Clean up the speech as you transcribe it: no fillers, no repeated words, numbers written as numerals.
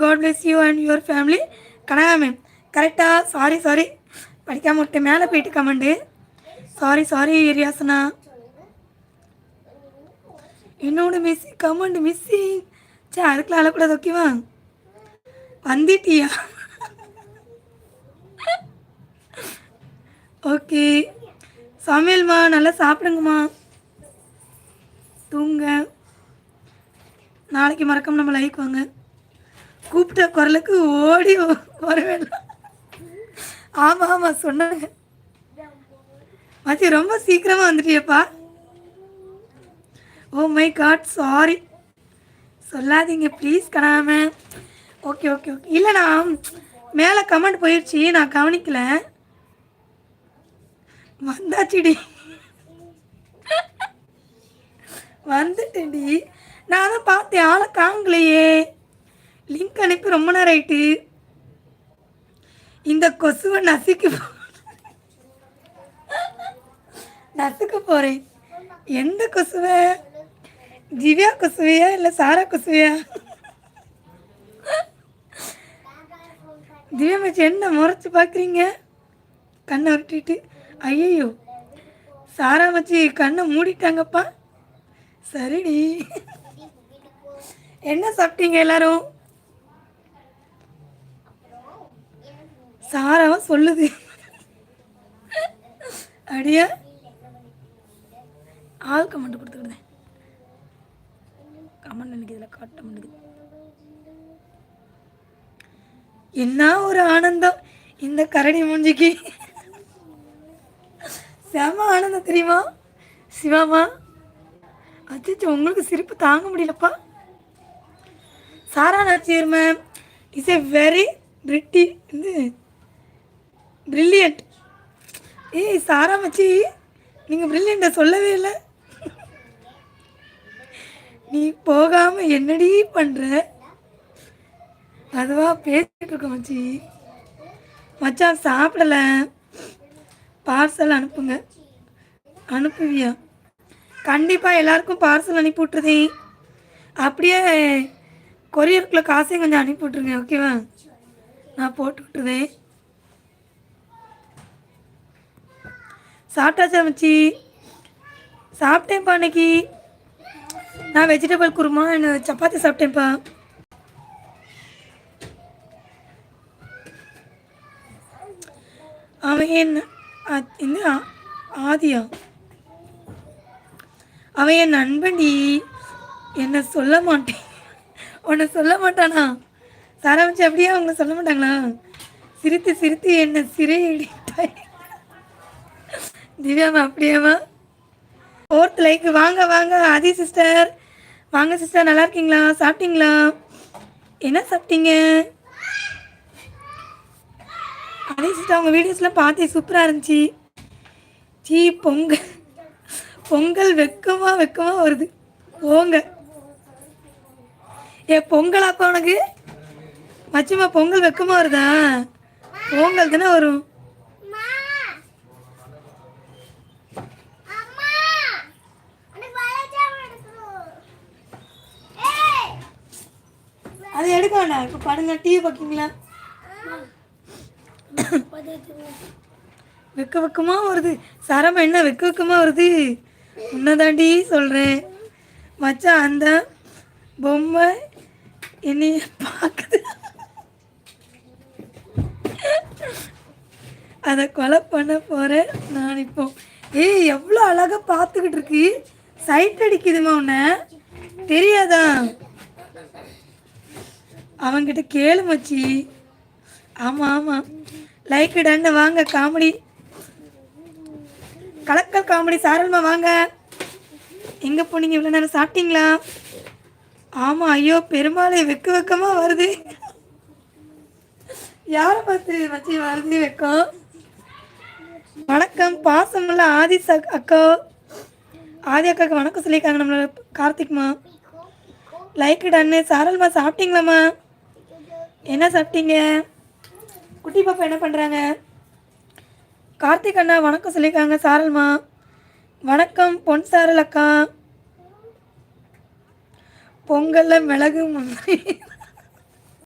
God bless you and your family. Kanaka ma'am கரெக்டாக? Sorry படிக்காம விட்டேன், மேலே போயிட்டு கமெண்டு. சாரி ரியாசனா. என்னோட கமெண்ட் மிஸ்ஸிங். சரி அதுக்குலாம் அழக்கூடாது, ஓகேவா? வந்துட்டியா? ஓகே சமையல்மா, நல்லா சாப்பிடுங்கம்மா, தூங்க. நாளைக்கு மறக்காம நம்ம லைக் வாங்க. கூப்பிட்ட குரலுக்கு ஓடி வரவேல. ஆமாம் சொன்னாங்க. மச்சி ரொம்ப சீக்கிரமாக வந்துட்டியப்பா. ஓ மை காட், சாரி சொல்லாதீங்க ப்ளீஸ் கனாம. ஓகே இல்லைண்ணா, மேலே கமெண்ட் போயிடுச்சு, நான் கவனிக்கல. வந்தாச்சுடி, வந்துட்டேன்டி. நான் தான் பார்த்தேன், ஆளை காங்கலையே. லிங்க் அனுப்பி ரொம்ப நேரம் ஆயிட்டு. இந்த கொசுவை நசுக்க போகிறேன். எந்த கொசுவை? திவ்யா கொசுவையா இல்லை சாரா கொசுவையா? திவ்யா மச்சி என்ன முறைச்சி பார்க்குறீங்க கண்ணை விட்டுட்டு? ஐயோ சாரா மச்சி கண்ணை மூடிட்டாங்கப்பா. சரிடி, என்ன சாப்பிட்டீங்க எல்லாரும்? சாராவா சொல்லுது. அடியா ஆள் கமெண்ட் கொடுத்துக்கிட்டேன். கமெண்ட் எனக்கு இதில் காட்ட முடியுது. என்ன ஒரு ஆனந்தம் இந்த கரடி மூஞ்சிக்கு. செம ஆனந்தம் தெரியுமா சிவாமா? அச்சோ உங்களுக்கு சிரிப்பு தாங்க முடியலப்பா. Sara Nachir ma'am is a very brilliant. ஏய் சாரா மச்சி, நீங்கள் பிரில்லியண்ட்டை சொல்லவே இல்லை. நீ போகாமல் என்னடி பண்ணுற? அதுவாக பேசிகிட்டு இருக்க மச்சி. மச்சான் சாப்பிடலை, பார்சல் அனுப்புங்க. அனுப்புவியா? கண்டிப்பாக எல்லாருக்கும் பார்சல் அனுப்பி விட்டுருதேன். அப்படியே கொரியருக்குள்ளே காசையும் கொஞ்சம் அனுப்பி விட்ருங்க, ஓகேவா? நான் போட்டு விட்டுருதேன். சாப்பிட்டாச்சா மச்சி? சாப்பிட்டேன்ப்பா. அன்னைக்கு நான் வெஜிடபிள் குருமா சப்பாத்தி சாப்பிட்டேன்ப்பா. அவன் என்ன ஆதியா? அவன் என் நண்பன்டி, என்னை சொல்ல மாட்டேன். உன்னை சொல்ல மாட்டானா? சாராமிச்சு அப்படியே அவங்க சொல்ல மாட்டாங்களா? சிரித்து என்னை சிறையிட்டாய். திவ்யாமா அப்படியேவா? 4th like. வாங்க ஆதி சிஸ்டர், வாங்க சிஸ்டர். நல்லா இருக்கீங்களா? சாப்பிட்டீங்களா? என்ன சாப்பிட்டீங்க? ஆதி சிஸ்டர் அவங்க வீடியோஸ்லாம் பார்த்தேன், சூப்பராக இருந்துச்சு. பொங்கல் வெக்கமாக வருது. போங்க பொங்கலாப்பா உனக்கு? மச்சுமா பொங்கல் வெக்கமாக வருதா? பொங்கல் தானே வரும். அதை எடுக்க வேண்டாம், இப்போ படுங்க. டிவி பார்க்கீங்களா? வெக்கமாக வருது. சரமா என்ன வெக்கமாக வருது? உன்னதாண்டி சொல்கிறேன் மச்சான். அந்த பொம்மை என்னைய பார்க்குது, அதை கொலை பண்ண போகிறேன் நான் இப்போ. ஏய் எவ்வளோ அழகாக பார்த்துக்கிட்டு இருக்கு. சைட் அடிக்குதுமா உன்னை, தெரியாதா? அவங்கிட்ட கேளு மச்சி. ஆமாம் லைக் டன். வாங்க காமெடி, கலக்கல் காமெடி. சாரல்மா வாங்க. எங்கே போனீங்க இவ்வளோ நேரம்? சாப்பிட்டீங்களா? ஆமாம். ஐயோ பெருமாளை வெக்கமாக வருது. யாரை பார்த்து மச்சி வருது வெக்கம்? வணக்கம் பாசமில்ல ஆதி அக்கா. ஆதி அக்காவுக்கு வணக்கம் சொல்லியிருக்காங்க நம்மளோட கார்த்திக்மா. லைக் டன்னு. சாரல்மா சாப்பிட்டீங்களாம்மா? என்ன சாப்பிட்டீங்க? குட்டி பாப்பா என்ன பண்ணுறாங்க? கார்த்திக் அண்ணா வணக்கம் சொல்லியிருக்காங்க. சாரல்மா வணக்கம். பொன் சாரல் அக்கா. பொங்கல்ல மிளகு முந்திரி